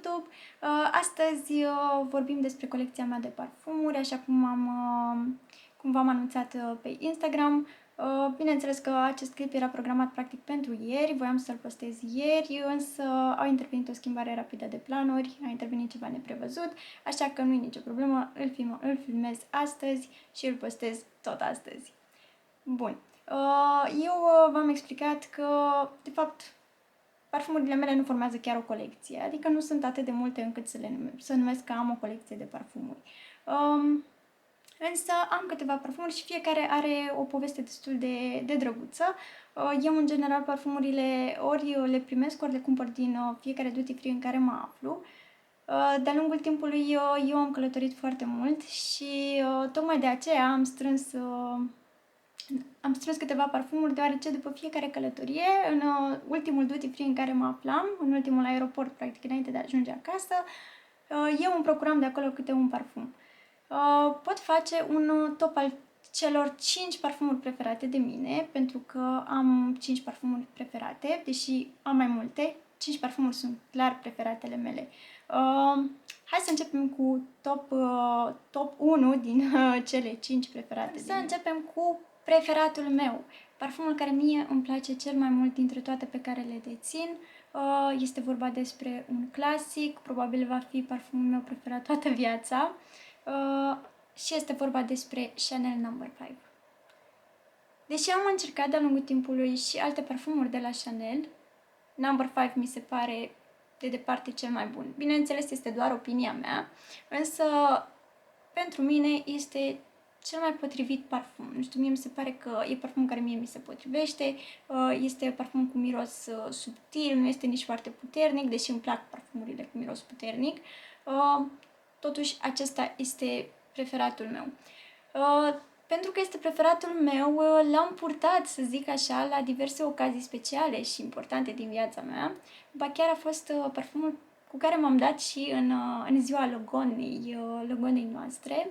YouTube. Astăzi vorbim despre colecția mea de parfumuri, așa cum v-am anunțat pe Instagram. Bineînțeles că acest clip era programat practic pentru ieri, voiam să-l postez ieri, însă a intervenit o schimbare rapidă de planuri, a intervenit ceva neprevăzut, așa că nu e nicio problemă, îl filmez astăzi și îl postez tot astăzi. Bun. Eu v-am explicat că, de fapt, parfumurile mele nu formează chiar o colecție, adică nu sunt atât de multe încât să numesc că am o colecție de parfumuri. Însă am câteva parfumuri și fiecare are o poveste destul de drăguță. Eu, în general, parfumurile ori le primesc, ori le cumpăr din fiecare duty free în care mă aflu. De-a lungul timpului eu am călătorit foarte mult și tocmai de aceea am strâns câteva parfumuri, deoarece după fiecare călătorie, în ultimul duty free în care mă aflam, în ultimul aeroport, practic, înainte de a ajunge acasă, eu îmi procuram de acolo câte un parfum. Pot face un top al celor 5 parfumuri preferate de mine, pentru că am 5 parfumuri preferate, deși am mai multe. 5 parfumuri sunt clar preferatele mele. Hai să începem cu top 1 din cele 5 preferate. Să începem cu preferatul meu. Parfumul care mie îmi place cel mai mult dintre toate pe care le dețin. Este vorba despre un clasic, probabil va fi parfumul meu preferat toată viața. Și este vorba despre Chanel No. 5. Deși am încercat de-a lungul timpului și alte parfumuri de la Chanel, No. 5 mi se pare de departe cel mai bun. Bineînțeles, este doar opinia mea, însă pentru mine este cel mai potrivit parfum. Nu știu, mie mi se pare că e parfum care mie mi se potrivește, este parfum cu miros subtil, nu este nici foarte puternic, deși îmi plac parfumurile cu miros puternic. Totuși, acesta este preferatul meu. Pentru că este preferatul meu, l-am purtat, să zic așa, la diverse ocazii speciale și importante din viața mea. Ba chiar a fost parfumul cu care m-am dat și în ziua logonei noastre.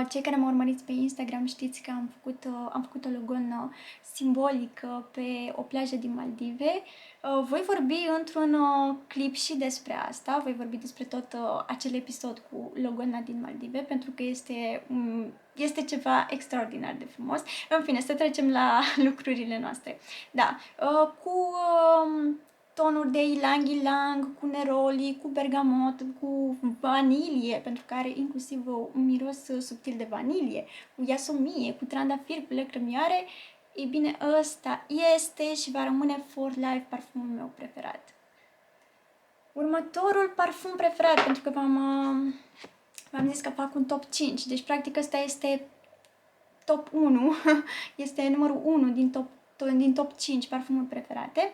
Cei care mă urmăriți pe Instagram știți că am făcut o logon simbolică pe o plajă din Maldive. Voi vorbi într-un clip și despre asta, voi vorbi despre tot acel episod cu logona din Maldive, pentru că este ceva extraordinar de frumos. În fine, să trecem la lucrurile noastre. Da, cu tonuri de ylang-ylang, cu neroli, cu bergamot, cu vanilie, pentru că are inclusiv un miros subtil de vanilie, cu iasomie, cu trandafir, cu lăcrămioare. Ei bine, ăsta este și va rămâne for life parfumul meu preferat. Următorul parfum preferat, pentru că v-am zis că fac un top 5, deci practic ăsta este top 1, este numărul 1 din top 5 parfumuri preferate.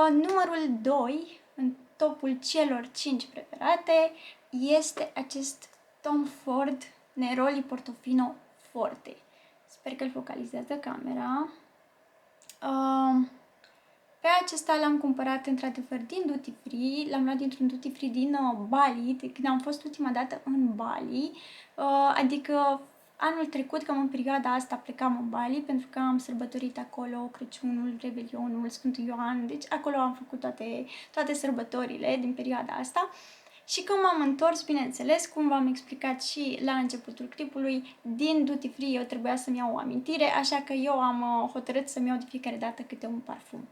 Numărul 2, în topul celor 5 preferate, este acest Tom Ford Neroli Portofino Forte. Sper că îl focalizează camera. Pe acesta l-am cumpărat într-adevăr din duty free, l-am luat dintr-un duty free din Bali, de când am fost ultima dată în Bali, adică anul trecut, cam în perioada asta, plecam în Bali pentru că am sărbătorit acolo Crăciunul, Revelionul, Sfântul Ioan, deci acolo am făcut toate sărbătorile din perioada asta. Și când m-am întors, bineînțeles, cum v-am explicat și la începutul clipului, din duty free eu trebuia să-mi iau o amintire, așa că eu am hotărât să-mi iau de fiecare dată câte un parfum.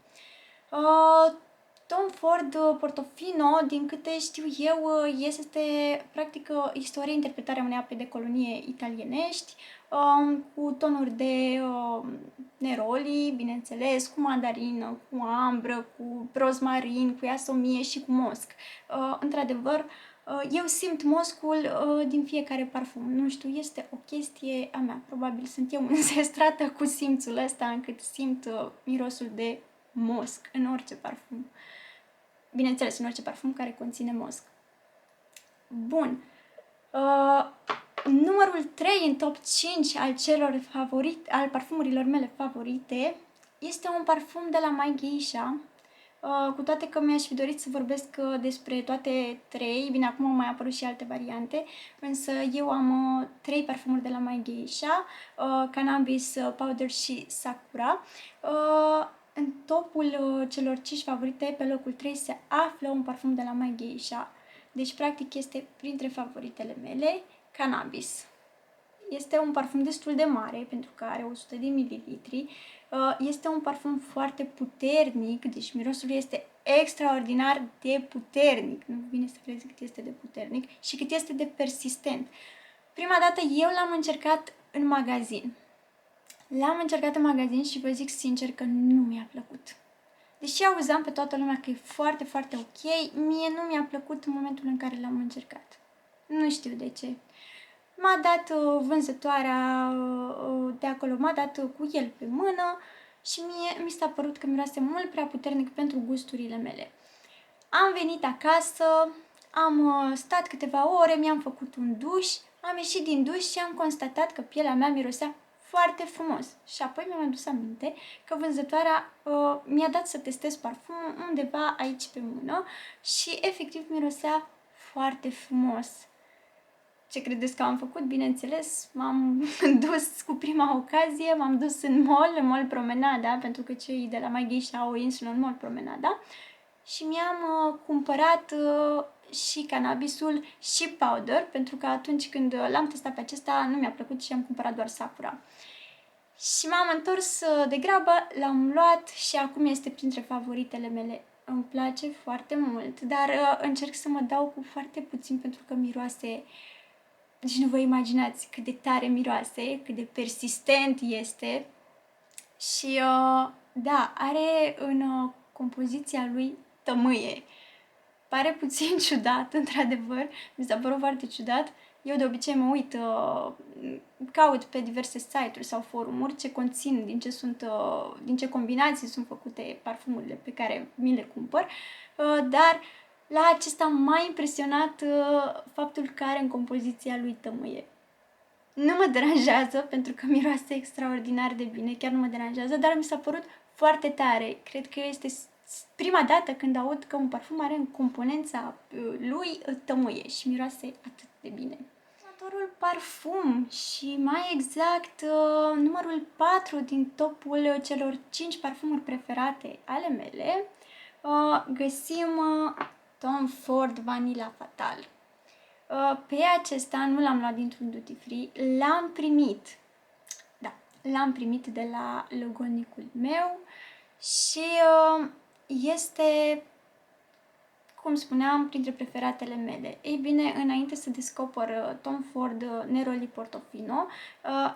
Tom Ford Portofino, din câte știu eu, este practic este o reinterpretare a unei ape de colonie italienești, cu tonuri de neroli, bineînțeles, cu mandarină, cu ambră, cu rozmarin, cu iasomie și cu mosc. Într-adevăr, eu simt moscul din fiecare parfum. Nu știu, este o chestie a mea. Probabil sunt eu înzestrată cu simțul ăsta încât simt mirosul de mosc în orice parfum. Bineînțeles, în orice parfum care conține mosc. Bun. Numărul 3 în top 5 al parfumurilor mele favorite este un parfum de la My Geisha. Cu toate că mi-aș fi dorit să vorbesc despre toate 3, bine, acum au mai apărut și alte variante, însă eu am 3 parfumuri de la My Geisha, Cannabis, Powder și Sakura. în topul celor 5 favorite, pe locul 3, se află un parfum de la My Geisha. Deci, practic, este printre favoritele mele, Cannabis. Este un parfum destul de mare, pentru că are 100 de mililitri. Este un parfum foarte puternic, deci mirosul este extraordinar de puternic. Nu vine să crezi cât este de puternic și cât este de persistent. Prima dată eu l-am încercat în magazin. Și vă zic sincer că nu mi-a plăcut. Deși auzeam pe toată lumea că e foarte, foarte ok, mie nu mi-a plăcut în momentul în care l-am încercat. Nu știu de ce. M-a dat vânzătoarea de acolo, m-a dat cu el pe mână și mie mi s-a părut că miroase mult prea puternic pentru gusturile mele. Am venit acasă, am stat câteva ore, mi-am făcut un duș, am ieșit din duș și am constatat că pielea mea mirosea foarte frumos. Și apoi mi-am adus aminte că vânzătoarea mi-a dat să testez parfumul undeva aici pe mână și efectiv mirosea foarte frumos. Ce credeți că am făcut? Bineînțeles, m-am dus cu prima ocazie, m-am dus în mall Promenada, pentru că cei de la My Geisha au o insulă în mall Promenada și mi-am cumpărat și cannabisul și powder, pentru că atunci când l-am testat pe acesta nu mi-a plăcut și am cumpărat doar Sakura. Și m-am întors de grabă, l-am luat și acum este printre favoritele mele. Îmi place foarte mult, dar încerc să mă dau cu foarte puțin pentru că miroase. Deci nu vă imaginați cât de tare miroase, cât de persistent este. Și da, are în compoziția lui tămâie. Pare puțin ciudat, într-adevăr, mi s-a părut foarte ciudat. Eu de obicei mă uit, caut pe diverse site-uri sau forumuri ce conțin, din ce combinații sunt făcute parfumurile pe care mi le cumpăr, dar la acesta m-a impresionat faptul că are în compoziția lui tămâie. Nu mă deranjează pentru că miroase extraordinar de bine, chiar nu mă deranjează, dar mi s-a părut foarte tare. Cred că este prima dată când aud că un parfum are în componența lui tămâie și miroase atât de bine. Următorul parfum și mai exact numărul 4 din topul celor 5 parfumuri preferate ale mele, găsim Tom Ford Vanilla Fatal. Pe acesta nu l-am luat dintr-un duty free, l-am primit. Da, l-am primit de la logonicul meu și este, cum spuneam, printre preferatele mele. Ei bine, înainte să descoper Tom Ford Neroli Portofino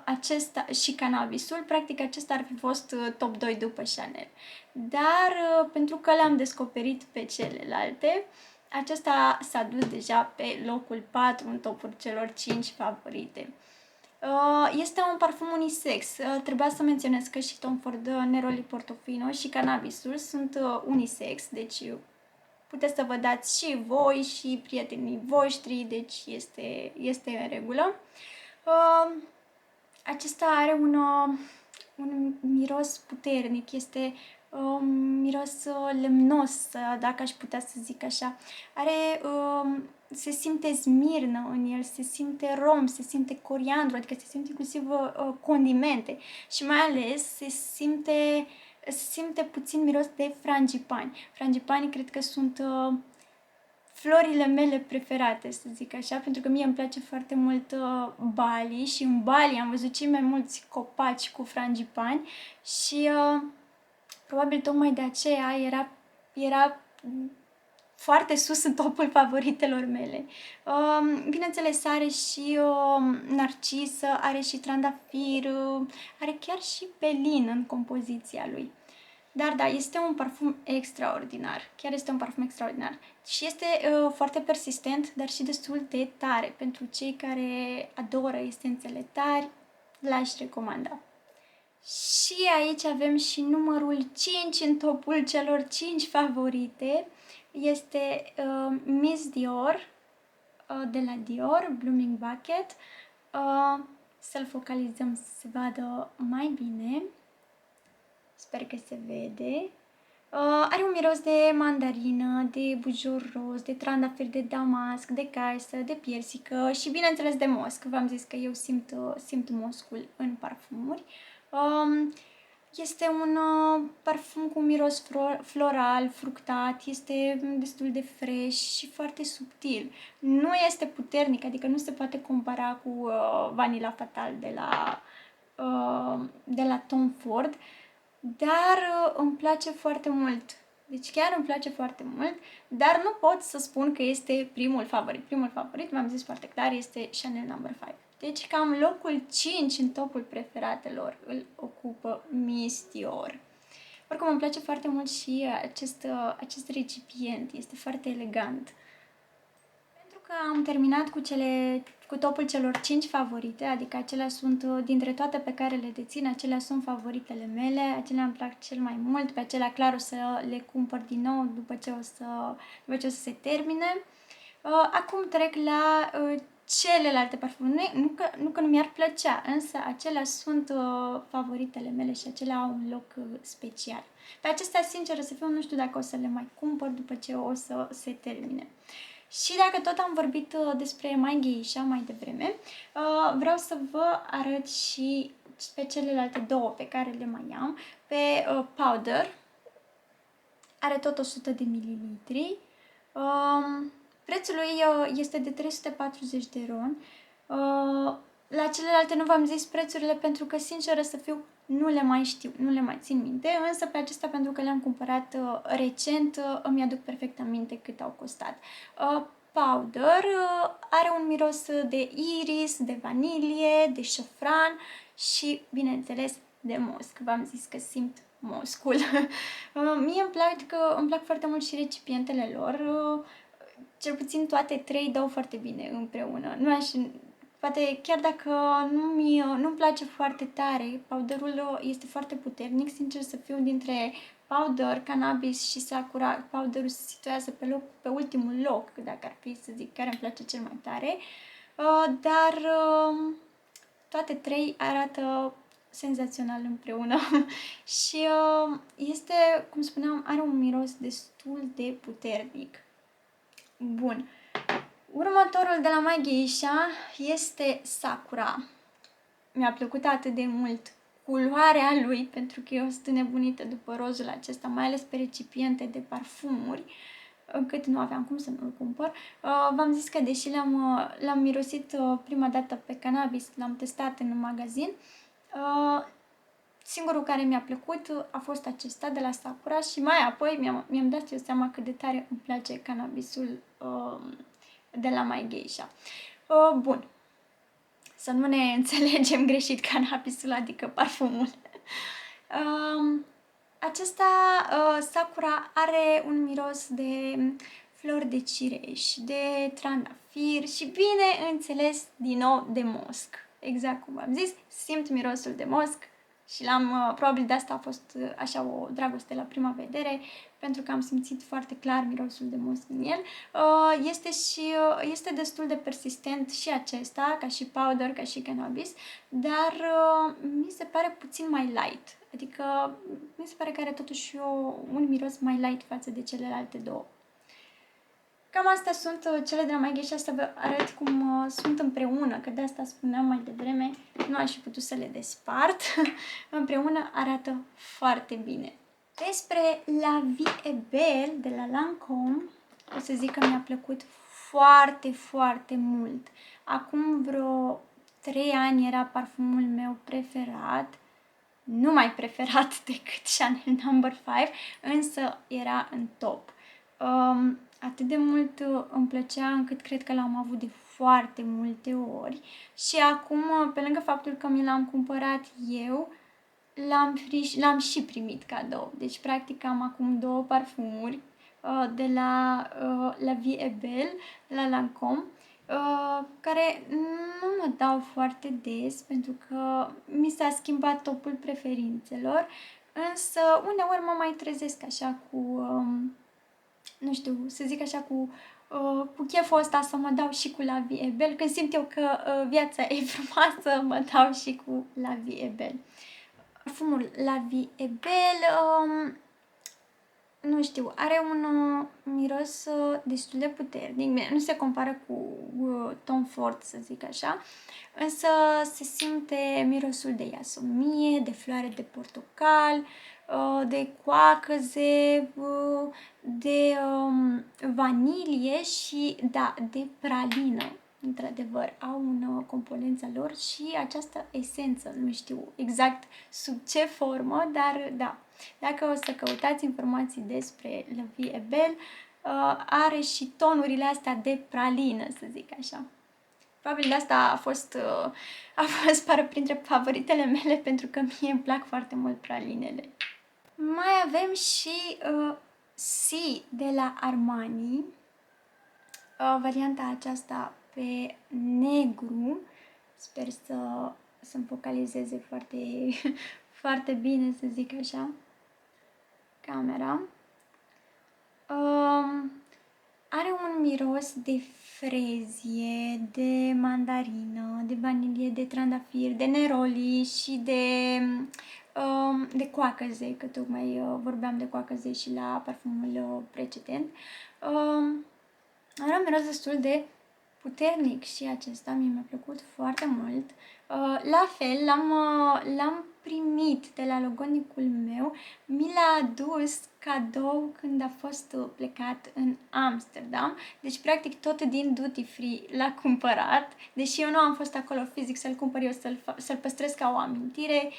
acesta și cannabisul, practic acesta ar fi fost top 2 după Chanel. Dar pentru că le-am descoperit pe celelalte, acesta s-a dus deja pe locul 4 în topul celor 5 favorite. Este un parfum unisex. Trebuia să menționez că și Tom Ford Neroli Portofino și cannabisul sunt unisex, deci puteți să vă dați și voi și prietenii voștri, deci este în regulă. Acesta are un miros puternic, este un miros lemnos, dacă aș putea să zic așa. Se simte smirnă în el, se simte rom, se simte coriandru, adică se simte inclusiv condimente și mai ales se simte puțin miros de frangipani. Frangipanii cred că sunt florile mele preferate, să zic așa, pentru că mie îmi place foarte mult Bali și în Bali am văzut cei mai mulți copaci cu frangipani și probabil tocmai de aceea era foarte sus în topul favoritelor mele. Bineînțeles, are și narcisă, are și trandafir, are chiar și pelin în compoziția lui. Dar da, este un parfum extraordinar. Chiar este un parfum extraordinar. Și este foarte persistent, dar și destul de tare. Pentru cei care adoră esențele tari, l-aș recomanda. Și aici avem și numărul 5 în topul celor 5 favorite. Este Miss Dior, de la Dior, Blooming Bucket. Să-l focalizăm să se vadă mai bine. Sper că se vede. Are un miros de mandarină, de bujor roz, de trandafir de damasc, de caisă, de piersică și bineînțeles de mosc. V-am zis că eu simt moscul în parfumuri. Este un parfum cu miros floral, fructat, este destul de fresh și foarte subtil. Nu este puternic, adică nu se poate compara cu Vanilla Fatal de la Tom Ford, dar îmi place foarte mult. Deci chiar îmi place foarte mult, dar nu pot să spun că este primul favorit. Primul favorit, v-am zis foarte clar, este Chanel No. 5. Deci cam locul 5 în topul preferatelor îl ocupă Miss Dior. Oricum îmi place foarte mult și acest recipient, este foarte elegant. Pentru că am terminat cu topul celor 5 favorite, adică acelea sunt, dintre toate pe care le dețin, acelea sunt favoritele mele, acelea îmi plac cel mai mult, pe acelea clar o să le cumpăr din nou după ce o să se termine. Acum trec la celelalte parfumuri. Nu că nu mi-ar plăcea, însă acelea sunt favoritele mele și acelea au un loc special. Pe acestea, sinceră să fiu, nu știu dacă o să le mai cumpăr după ce o să se termine. Și dacă tot am vorbit despre My Geisha mai devreme, vreau să vă arăt și pe celelalte două pe care le mai am. Pe Powder, are tot 100 de mililitri. Prețul lui este de 340 de RON. La celelalte nu v-am zis prețurile pentru că, sinceră să fiu, nu le mai știu, nu le mai țin minte, însă pe acestea, pentru că le-am cumpărat recent, îmi aduc perfect aminte cât au costat. Powder are un miros de iris, de vanilie, de șofran și, bineînțeles, de mosc. V-am zis că simt moscul. Mie îmi plac foarte mult și recipientele lor. Cel puțin toate trei dau foarte bine împreună. Poate chiar dacă nu-mi place foarte tare, powderul este foarte puternic, sincer să fiu, dintre powder, cannabis și sakura, powderul se situează pe ultimul loc, dacă ar fi să zic care îmi place cel mai tare, dar toate trei arată senzațional împreună și este, cum spuneam, are un miros destul de puternic. Bun. Următorul de la My Geisha este Sakura. Mi-a plăcut atât de mult culoarea lui, pentru că eu sunt nebunită după rozul acesta, mai ales pe recipiente de parfumuri, încât nu aveam cum să nu-l cumpăr. V-am zis că deși l-am mirosit prima dată pe cannabis, l-am testat în magazin, singurul care mi-a plăcut a fost acesta de la Sakura și mai apoi mi-am dat eu seama cât de tare îmi place cannabisul de la My Geisha. Bun. Să nu ne înțelegem greșit, cannabisul, adică parfumul. Acesta, Sakura, are un miros de flori de cireș, de trandafir și, bineînțeles, din nou de mosc. Exact cum am zis, simt mirosul de mosc și probabil de asta a fost așa o dragoste la prima vedere, pentru că am simțit foarte clar mirosul de mosc în el. Este destul de persistent și acesta, ca și powder, ca și cannabis, dar mi se pare puțin mai light. Adică mi se pare că are totuși un miros mai light față de celelalte două. Cam astea sunt cele de la My Geisha, să vă arăt cum sunt împreună, că de asta spuneam mai devreme, nu aș fi putut să le despart. Împreună arată foarte bine. Despre La Vie est Belle de la Lancôme, o să zic că mi-a plăcut foarte, foarte mult. Acum vreo 3 ani era parfumul meu preferat, nu mai preferat decât Chanel No. 5, însă era în top. Atât de mult îmi plăcea încât cred că l-am avut de foarte multe ori și acum, pe lângă faptul că mi l-am cumpărat eu, l-am și primit cadou. Deci, practic, am acum 2 parfumuri de la La Vie est Belle, la Lancôme, care nu mă dau foarte des pentru că mi s-a schimbat topul preferințelor, însă uneori mă mai trezesc așa cu, nu știu, să zic așa, cu cheful ăsta să mă dau și cu La Vie est Belle. Când simt eu că viața e frumoasă, mă dau și cu La Vie est Belle. Parfumul La Vie est Belle nu știu, are un miros destul de puternic. Bine, nu se compară cu Tom Ford, să zic așa, însă se simte mirosul de iasomie, de floare de portocal, de coacăze, de vanilie și, da, de pralină. Într-adevăr, au în componența lor și această esență, nu știu exact sub ce formă, dar da, dacă o să căutați informații despre La Vie est Belle, are și tonurile astea de pralină, să zic așa. Probabil de asta a fost pară printre favoritele mele, pentru că mie îmi plac foarte mult pralinele. Mai avem și C de la Armani, varianta aceasta pe negru. Sper să-mi focalizeze foarte, foarte bine, să zic așa, camera. Are un miros de frezie, de mandarină, de vanilie, de trandafir, de neroli și de coacăze, că tocmai vorbeam de coacăze și la parfumul precedent. Are un miros destul de puternic și acesta mie mi-a plăcut foarte mult. La fel, l-am primit de la logonicul meu, mi l-a adus cadou când a fost plecat în Amsterdam, deci practic tot din duty free l-a cumpărat, deși eu nu am fost acolo fizic să-l cumpăr eu, să-l păstrez ca o amintire.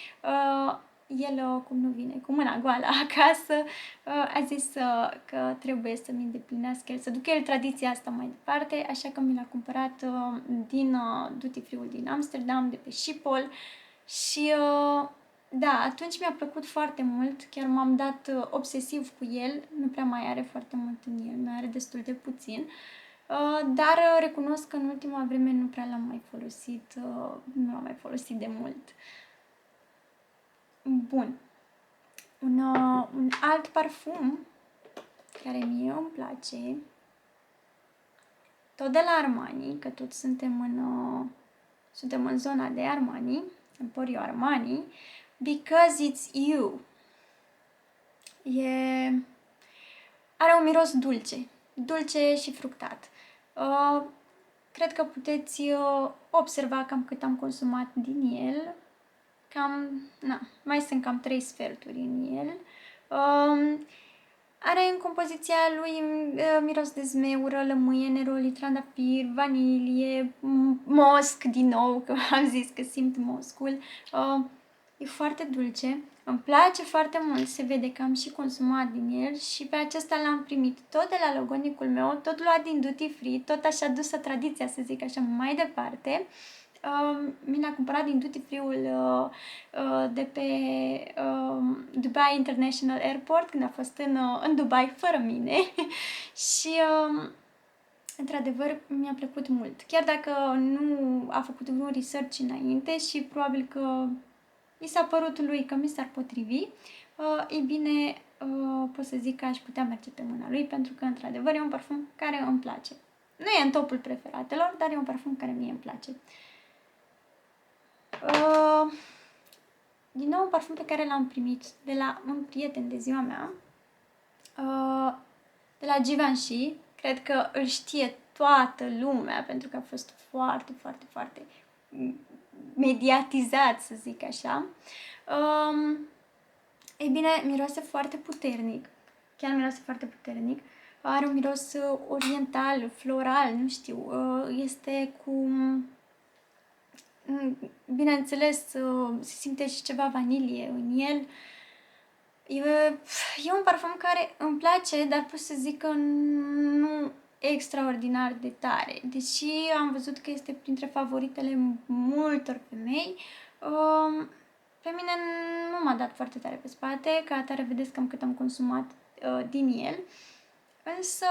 El, cum nu vine cu mâna goală acasă, a zis că trebuie să-mi îndeplinească el, să ducă el tradiția asta mai departe, așa că mi l-a cumpărat din duty free-ul din Amsterdam, de pe Schiphol și da, atunci mi-a plăcut foarte mult, chiar m-am dat obsesiv cu el, nu prea mai are foarte mult în el, mai are destul de puțin, dar recunosc că în ultima vreme nu prea l-am mai folosit, nu l-am mai folosit de mult. Bun. Un alt parfum care mie îmi place, tot de la Armani, că tot suntem în zona de Armani, Emporio Armani, Because It's You. Are un miros dulce și fructat. Cred că puteți observa cam cât am consumat din el. Mai sunt cam 3 sferturi în el. Are în compoziția lui miros de zmeură, lămâie, neroli, trandafir, vanilie, mosc din nou, că am zis că simt moscul. E foarte dulce, îmi place foarte mult, se vede că am și consumat din el și pe acesta l-am primit tot de la logonicul meu, tot luat din duty free, tot așa dusă tradiția, să zic așa, mai departe. Mi l-a cumpărat din duty free-ul de pe Dubai International Airport, când a fost în Dubai fără mine și într-adevăr mi-a plăcut mult. Chiar dacă nu a făcut un research înainte și probabil că i s-a părut lui că mi s-ar potrivi, ei bine, pot să zic că aș putea merge pe mâna lui, pentru că într-adevăr e un parfum care îmi place. Nu e în topul preferatelor, dar e un parfum care mie îmi place. Din nou un parfum pe care l-am primit de la un prieten de ziua mea, de la Givenchy. Cred că îl știe toată lumea, pentru că a fost foarte, foarte, foarte mediatizat, să zic așa. Ei bine, miroase foarte puternic, chiar miroase foarte puternic. Are un miros oriental, floral, nu știu, este cu... Bineînțeles, se simte și ceva vanilie în el. E un parfum care îmi place, dar pot să zic că nu extraordinar de tare. Deși am văzut că este printre favoritele multor femei, pe mine nu m-a dat foarte tare pe spate, ca atare vedeți cam cât am consumat din el. Însă...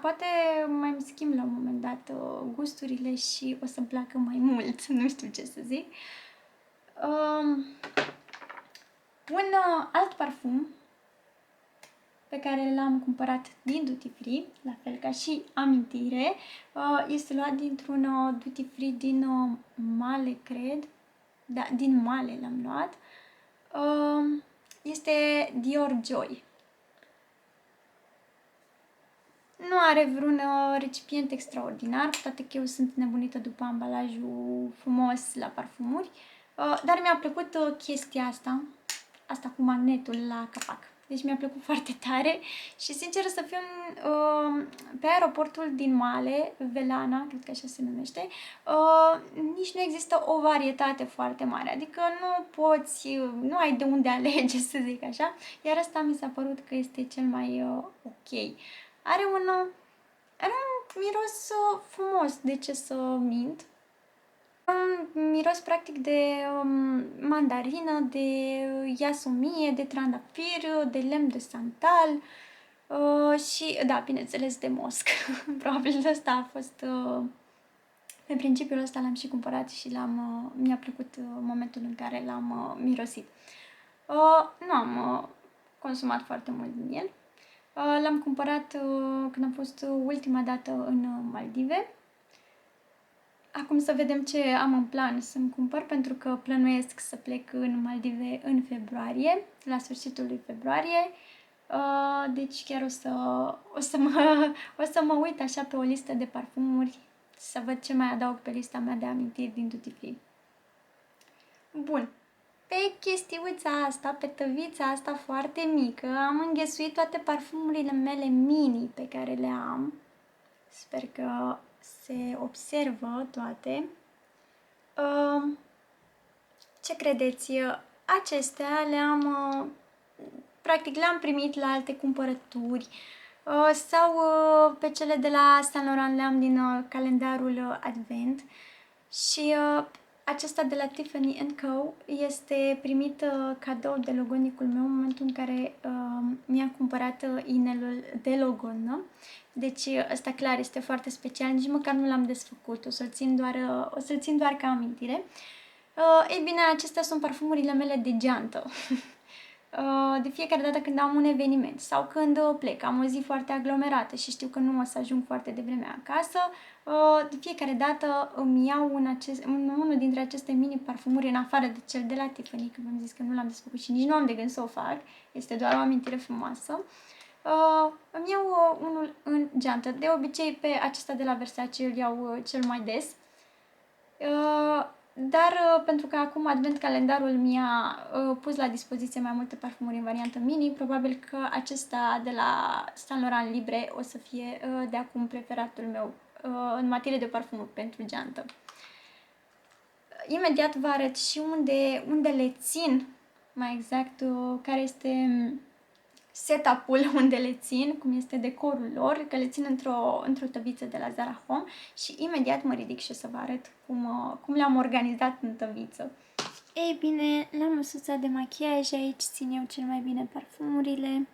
poate mai îmi schimb la un moment dat gusturile și o să-mi placă mai mult, nu știu ce să zic. Un alt parfum pe care l-am cumpărat din duty free, la fel ca și amintire, este luat dintr-un duty free din Male, cred. Da, din Male l-am luat. Este Dior Joy. Nu are vreun recipient extraordinar, cu toate că eu sunt nebunită după ambalajul frumos la parfumuri, dar mi-a plăcut chestia asta cu magnetul la capac. Deci mi-a plăcut foarte tare și, sincer să fiu, pe aeroportul din Male, Velana, cred că așa se numește, nici nu există o varietate foarte mare, adică nu ai de unde alege, să zic așa, iar asta mi s-a părut că este cel mai ok. Are un miros frumos, de ce să mint. Un miros practic de mandarină, de iasomie, de trandafir, de lemn de santal și, da, bineînțeles, de mosc. Probabil ăsta a fost... Pe principiul ăsta l-am și cumpărat și mi-a plăcut momentul în care l-am mirosit. Nu am consumat foarte mult din el. L-am cumpărat când am fost ultima dată în Maldive. Acum să vedem ce am în plan să-mi cumpăr, pentru că plănuiesc să plec în Maldive în februarie, la sfârșitul lui februarie. Deci chiar o să mă uit așa pe o listă de parfumuri, să văd ce mai adaug pe lista mea de amintiri din Duty Free. Bun. Pe chestiuța asta, pe tăvița asta foarte mică, am înghesuit toate parfumurile mele mini pe care le am. Sper că se observă toate. Ce credeți? Acestea practic le-am primit la alte cumpărături sau pe cele de la Saint Laurent le-am din calendarul Advent și acesta de la Tiffany & Co. este primit cadou de logonicul meu în momentul în care mi-am cumpărat inelul de logonă. Deci ăsta clar este foarte special, nici măcar nu l-am desfăcut, o să-l țin doar ca amintire. Ei bine, acestea sunt parfumurile mele de geantă. De fiecare dată când am un eveniment sau când plec, am o zi foarte aglomerată și știu că nu o să ajung foarte devreme acasă, de fiecare dată îmi iau unul dintre aceste mini parfumuri, în afară de cel de la Tiffany, că v-am zis că nu l-am desfăcut și nici nu am de gând să o fac, este doar o amintire frumoasă. Îmi iau unul în geantă. De obicei pe acesta de la Versace îl iau cel mai des. Dar pentru că acum Advent calendarul mi-a pus la dispoziție mai multe parfumuri în variantă mini, probabil că acesta de la Saint Laurent Libre o să fie de acum preferatul meu în materie de parfumuri pentru geantă. Imediat vă arăt și unde le țin, mai exact, care este setup-ul unde le țin, cum este decorul lor, că le țin într-o tăviță de la Zara Home și imediat mă ridic și o să vă arăt cum le-am organizat în tăviță. Ei bine, la măsuța de machiaj aici țin eu cel mai bine parfumurile.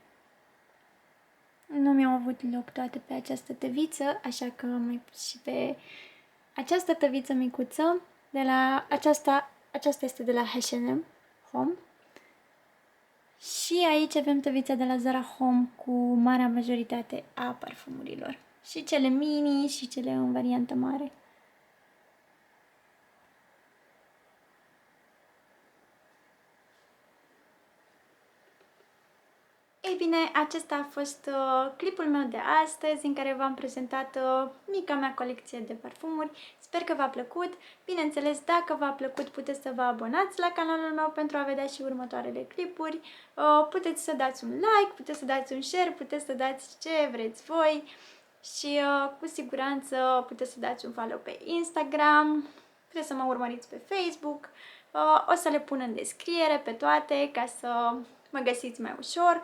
Nu mi-au avut loc toate pe această tăviță, așa că am mai pus și pe această tăviță micuță. Aceasta este de la H&M Home. Și aici avem tăvița de la Zara Home cu marea majoritate a parfumurilor. Și cele mini și cele în variantă mare. Ei bine, acesta a fost clipul meu de astăzi în care v-am prezentat mica mea colecție de parfumuri. Sper că v-a plăcut. Bineînțeles, dacă v-a plăcut, puteți să vă abonați la canalul meu pentru a vedea și următoarele clipuri. Puteți să dați un like, puteți să dați un share, puteți să dați ce vreți voi și cu siguranță puteți să dați un follow pe Instagram, puteți să mă urmăriți pe Facebook. O să le pun în descriere pe toate ca să mă găsiți mai ușor.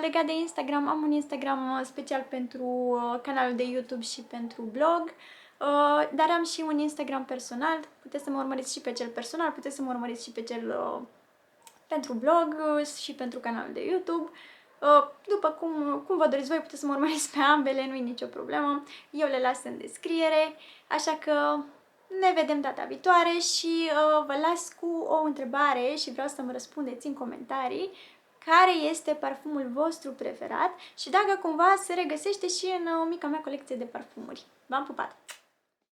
Legat de Instagram, am un Instagram special pentru canalul de YouTube și pentru blog, dar am și un Instagram personal. Puteți să mă urmăriți și pe cel personal, puteți să mă urmăriți și pe cel pentru blog și pentru canalul de YouTube. După cum vă doriți voi, puteți să mă urmăriți pe ambele, nu e nicio problemă. Eu le las în descriere, așa că ne vedem data viitoare și vă las cu o întrebare și vreau să mă răspundeți în comentarii care este parfumul vostru preferat și dacă cumva se regăsește și în mica mea colecție de parfumuri. V-am pupat!